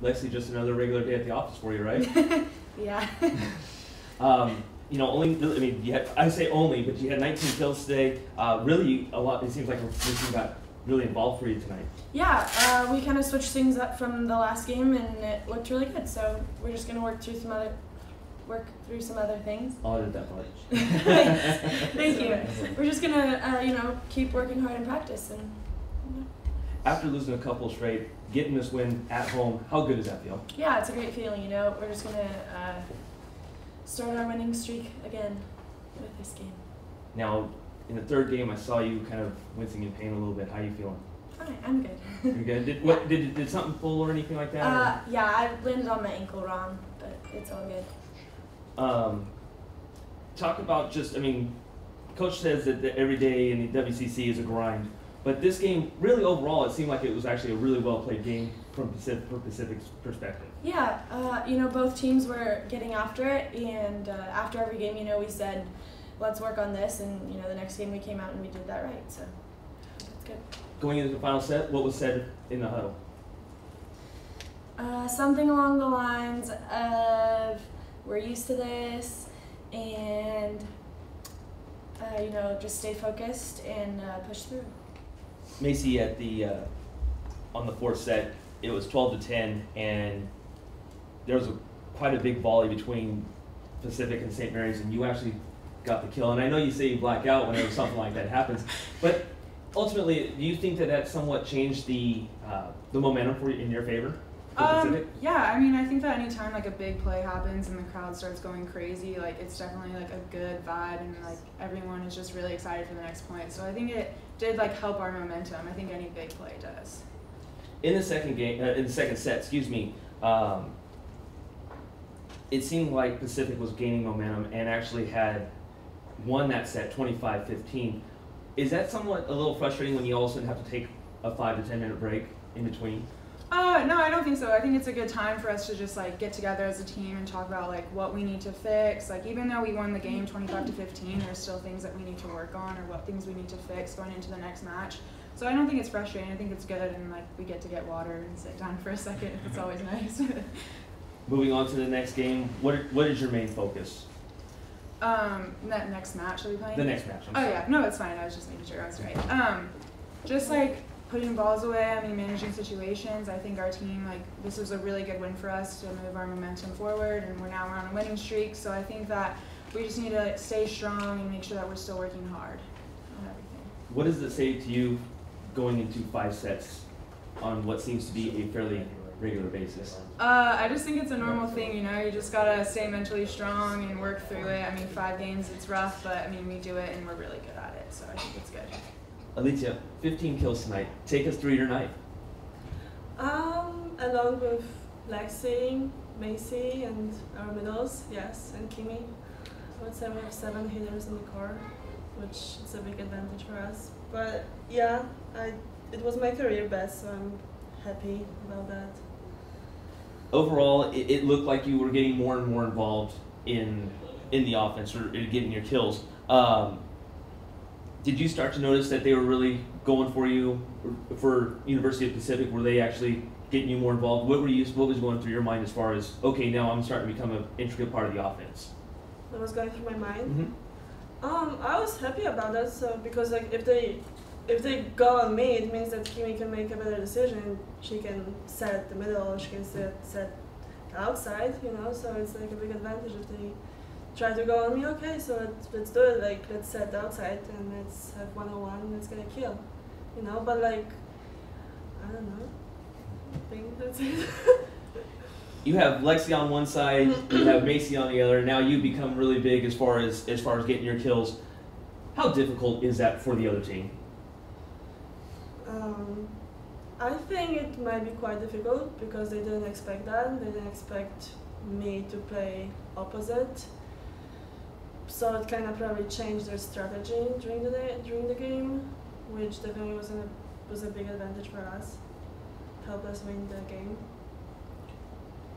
Lexi, just another regular day at the office for you, right? Yeah. You know, I say only, but you had 19 kills today. Really, a lot. It seems like this team got really involved for you tonight. Yeah, we kind of switched things up from the last game, and it looked really good. So we're just gonna work through some other things. I'll edit that part. Thank you. We're just gonna, keep working hard in practice. And after losing a couple straight, getting this win at home, how good does that feel? Yeah, it's a great feeling. We're just gonna start our winning streak again with this game. Now, in the third game, I saw you kind of wincing in pain a little bit. How are you feeling? Fine, I'm good. You're good. Did something pull or anything like that? Yeah, I landed on my ankle wrong, but it's all good. Talk about Coach says that every day in the WCC is a grind, but this game, really overall, it seemed like it was actually a really well-played game from Pacific's perspective. Yeah, both teams were getting after it, and after every game, we said, let's work on this, and the next game we came out and we did that right, so that's good. Going into the final set, what was said in the huddle? Something along the lines of, we're used to this, and just stay focused and push through. Macy, at on the fourth set, it was 12-10, and there was quite a big volley between Pacific and St. Mary's, and you actually got the kill. And I know you say you black out whenever something like that happens, but ultimately, do you think that somewhat changed the momentum for you in your favor? Yeah, I think that anytime a big play happens and the crowd starts going crazy, it's definitely a good vibe, and everyone is just really excited for the next point. So I think it did help our momentum. I think any big play does. In the second set, excuse me, it seemed like Pacific was gaining momentum and actually had won that set 25-15. Is that somewhat a little frustrating when you all of a sudden have to take a 5 to 10 minute break in between? No, I don't think so. I think it's a good time for us to just get together as a team and talk about what we need to fix. Even though we won the game 25-15, there's still things that we need to work on, or what things we need to fix going into the next match. So I don't think it's frustrating. I think it's good, and we get water and sit down for a second. It's always nice. Moving on to the next game, what is your main focus? That next match are we playing? The next match. Yeah, no, it's fine. I was just making sure I was right. Just putting balls away. Managing situations. I think our team, this was a really good win for us to move our momentum forward, and we're on a winning streak. So I think that we just need to stay strong and make sure that we're still working hard on everything. What does it say to you going into 5 sets on what seems to be a fairly regular basis? I just think it's a normal thing, you just gotta stay mentally strong and work through it. 5 games, it's rough, but we do it and we're really good at it, so I think it's good. Alicia, 15 kills tonight. Take us through your night. Along with Lexi, Macy, and our middles, yes, and Gimmie, I would say we have 7 hitters in the court, which is a big advantage for us. But yeah, it was my career best, so I'm happy about that. Overall, it looked like you were getting more and more involved in the offense, or getting your kills. Did you start to notice that they were really going for you for University of Pacific? Were they actually getting you more involved? What was going through your mind as far as, okay, now I'm starting to become an intricate part of the offense? What was going through my mind? Mm-hmm. I was happy about that. So because if they go on me, it means that Gimmie can make a better decision. She can set the middle, she can set outside, so it's a big advantage if they try to go on me. Okay, so let's do it, let's set outside and let's have 1-on-1, let's get a kill, but I don't know, I think that's it. You have Lexi on one side, you have Macy on the other, now you become really big as far as getting your kills. How difficult is that for the other team? I think it might be quite difficult because they didn't expect that. They didn't expect me to play opposite. So it kind of probably changed their strategy during the game, which definitely was a big advantage for us. Helped us win the game.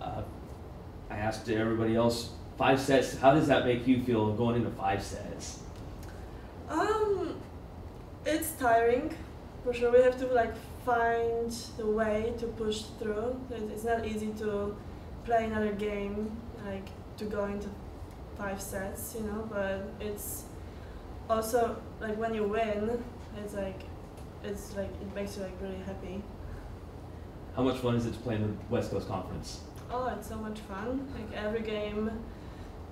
I asked everybody else, 5 sets, how does that make you feel going into 5 sets? It's tiring. For sure, we have to find the way to push through. It's not easy to play another game, like to go into 5 sets, you know, but it's also like when you win, it's like it makes you like really happy. How much fun is it to play in the West Coast Conference? Oh, it's so much fun. Like every game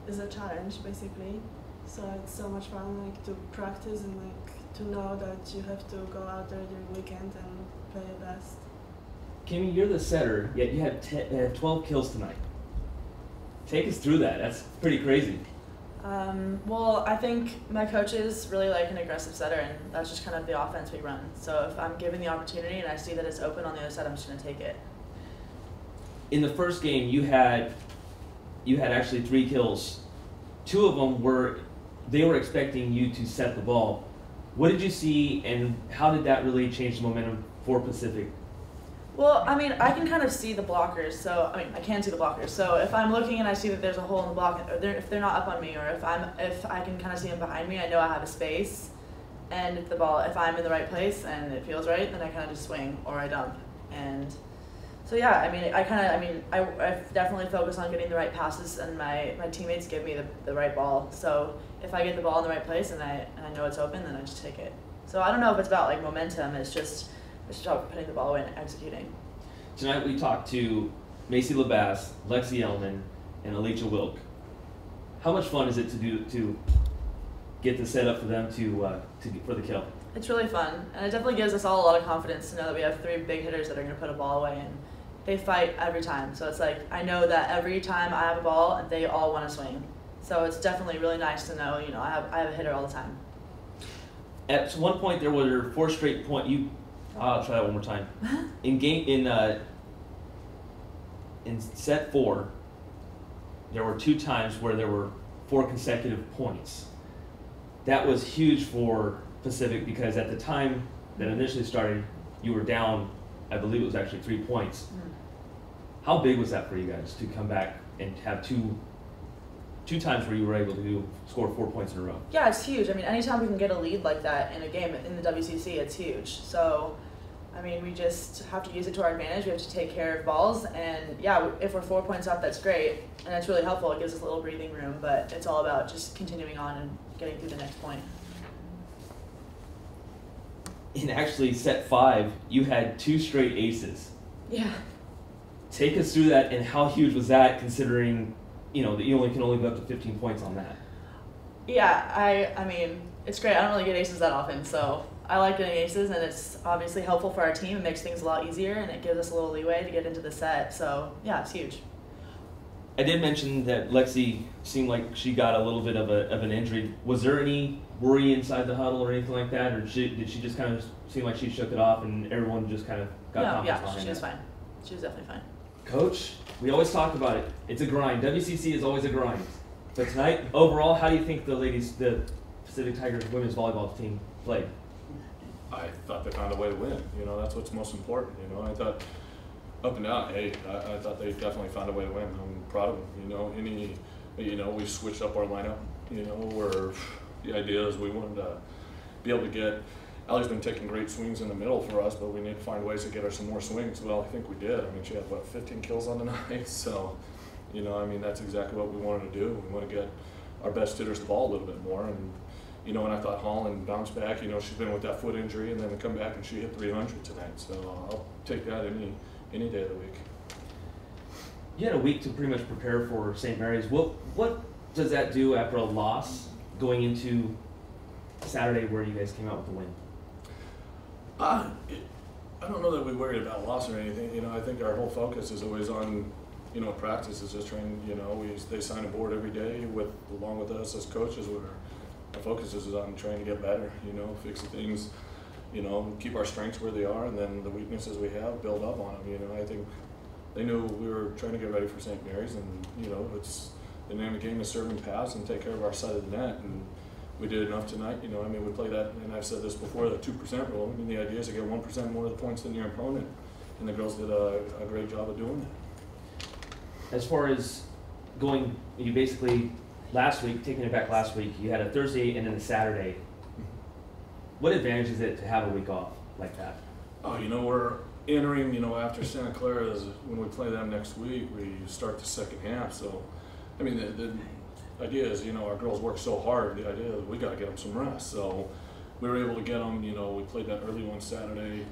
is a challenge basically. So it's so much fun like to practice and like to know that you have to go out there during the weekend and play your best. Gimmie, you're the setter, yet you had 12 kills tonight. Take us through that. That's pretty crazy. Well, I think my coaches really like an aggressive setter, and that's just kind of the offense we run. So if I'm given the opportunity and I see that it's open on the other side, I'm just going to take it. In the first game, you had actually 3 kills. 2 of them were expecting you to set the ball. What did you see, and how did that really change the momentum for Pacific? Well, I mean, I can kind of see the blockers, so, I can see the blockers. So if I'm looking and I see that there's a hole in the block, or if they're not up on me, or if I can kind of see them behind me, I know I have a space. And if I'm in the right place and it feels right, then I kind of just swing, or I dump. And so yeah, I definitely focus on getting the right passes, and my teammates give me the right ball. So if I get the ball in the right place and I know it's open, then I just take it. So I don't know if it's about like momentum, it's just about putting the ball away and executing. Tonight we talked to Macy Labasse, Lexi Ellman, and Alicja Wilk. How much fun is it to get the setup for them for the kill? It's really fun, and it definitely gives us all a lot of confidence to know that we have 3 big hitters that are going to put a ball away, and they fight every time. So it's like I know that every time I have a ball, and they all want to swing. So it's definitely really nice to know, you know, I have a hitter all the time. At one point there were 4 straight points. I'll try that one more time. In set 4, there were 2 times where there were 4 consecutive points. That was huge for Pacific because at the time that initially started, you were down, I believe it was actually 3 points. How big was that for you guys to come back and have two times where you were able to score 4 points in a row? Yeah, it's huge. I mean, anytime we can get a lead like that in a game in the WCC, it's huge. So, I mean, we just have to use it to our advantage. We have to take care of balls, and yeah, if we're 4 points up, that's great, and that's really helpful. It gives us a little breathing room, but it's all about just continuing on and getting through the next point. In actually set 5, you had 2 straight aces. Yeah. Take us through that, and how huge was that, considering that you can only go up to 15 points on that? Yeah, I mean, it's great. I don't really get aces that often, so I like getting aces, and it's obviously helpful for our team. It makes things a lot easier, and it gives us a little leeway to get into the set. So yeah, it's huge. I did mention that Lexi seemed like she got a little bit of an injury. Was there any worry inside the huddle or anything like that, or did she just kind of seem like she shook it off and everyone just kind of got confidence behind it? She was fine. She was definitely fine. Coach, we always talk about it. It's a grind. WCC is always a grind. But tonight, overall, how do you think the Pacific Tigers women's volleyball team played? I thought they found a way to win. That's what's most important. I thought up and down, I thought they definitely found a way to win. I'm proud of them. We switched up our lineup. Where the idea is we wanted to be able to get. Allie's been taking great swings in the middle for us, but we need to find ways to get her some more swings. Well, I think we did. I mean, she had 15 kills on the night. So, that's exactly what we wanted to do. We want to get our best hitters the ball a little bit more. And and I thought Holland bounced back. She's been with that foot injury, and then to come back and she hit 300 tonight. So I'll take that any day of the week. You had a week to pretty much prepare for St. Mary's. What does that do after a loss going into Saturday where you guys came out with the win? I don't know that we worried about loss or anything. I think our whole focus is always on, practice is just trying, they sign a board every day along with us as coaches. Our focus is on trying to get better, fix the things, keep our strengths where they are, and then the weaknesses we have, build up on them. I think they knew we were trying to get ready for St. Mary's, and, it's the name of the game is serve and pass and take care of our side of the net. And we did enough tonight, we play that, and I've said this before, the 2% rule. The idea is to get 1% more of the points than your opponent, and the girls did a great job of doing that. As far as going, you basically, taking it back last week, you had a Thursday and then a Saturday. What advantage is it to have a week off like that? Oh, we're entering, after Santa Clara, when we play them next week, we start the second half. So, I mean, the idea is, our girls work so hard. The idea is we got to get them some rest. So, we were able to get them, we played that early one Saturday,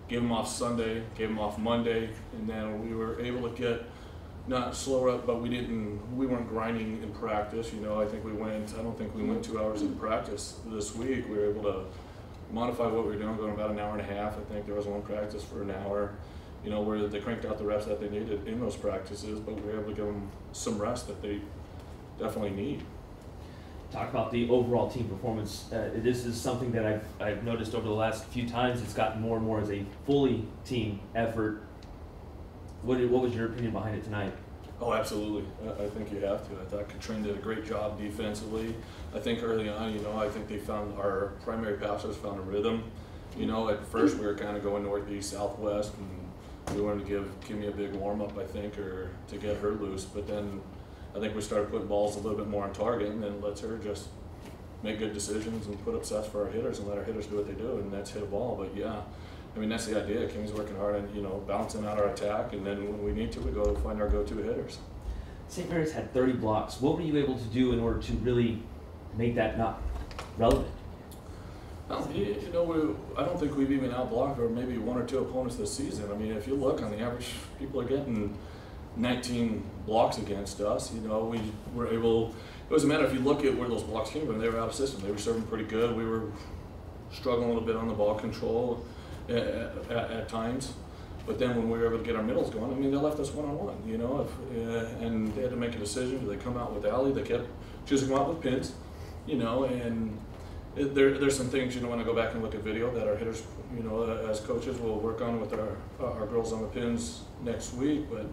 gave them off Sunday, gave them off Monday, and then we were able to get, not slower up, but we weren't grinding in practice. I don't think we went 2 hours in practice this week. We were able to modify what we were doing, going about an hour and a half. I think there was one practice for an hour, where they cranked out the reps that they needed in those practices, but we were able to give them some rest that they definitely need. Talk about the overall team performance. This is something that I've noticed over the last few times. It's gotten more and more as a fully team effort. What was your opinion behind it tonight? Oh, absolutely. I think you have to. I thought Katrin did a great job defensively. I think early on, I think they found our primary passers found a rhythm. At first we were kind of going northeast, southwest, and we wanted to give Gimmie a big warm up, I think, or to get her loose. But then I think we started putting balls a little bit more on target, and then lets her just make good decisions and put up sets for our hitters and let our hitters do what they do, and that's hit a ball. But yeah, I mean, that's the idea. Kimmie's working hard on, balancing out our attack, and then when we need to, we go find our go-to hitters. St. Mary's had 30 blocks. What were you able to do in order to really make that not relevant? Well, I don't think we've even outblocked or maybe one or two opponents this season. I mean, if you look on the average, people are getting 19 blocks against us. We were able. It was a matter if you look at where those blocks came from. They were out of system. They were serving pretty good. We were struggling a little bit on the ball control at times. But then when we were able to get our middles going, I mean, they left us one-on-one, and they had to make a decision. Do they come out with Ali? They kept choosing to come out with pins, and there's some things, when I go back and look at video that our hitters, as coaches, will work on with our girls on the pins next week. But,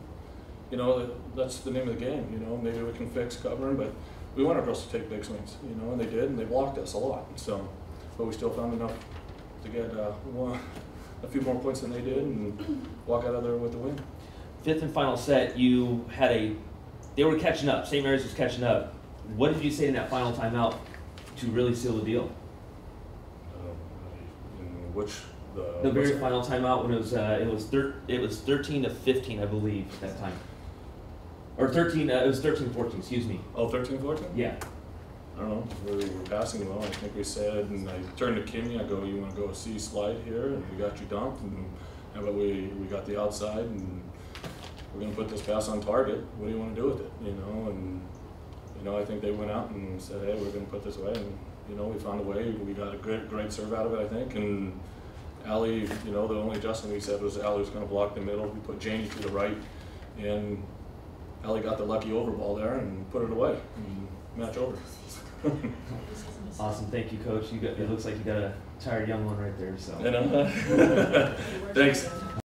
that's the name of the game, maybe we can fix covering, but we want our girls to take big swings, and they did, and they blocked us a lot. So, but we still found enough to get a few more points than they did and walk out of there with the win. Fifth and final set, they were catching up. St. Mary's was catching up. What did you say in that final timeout to really seal the deal? The very final timeout when it was 13-15, I believe, at that time. Or 13, it was 13-14, excuse me. Oh, 13-14? Yeah. I don't know, we were passing well. I think we said, and I turned to Gimmie, I go, you want to go C slide here? And we got you dumped, and how about we got the outside, and we're going to put this pass on target. What do you want to do with it? And, I think they went out and said, hey, we're going to put this away. And, we found a way. We got a great serve out of it, I think. And Ali, the only adjustment we said was Ali was going to block the middle. We put Janie to the right, and Ali got the lucky over ball there and put it away. And match over. Awesome, thank you, Coach. It looks like you got a tired young one right there. So. Thanks.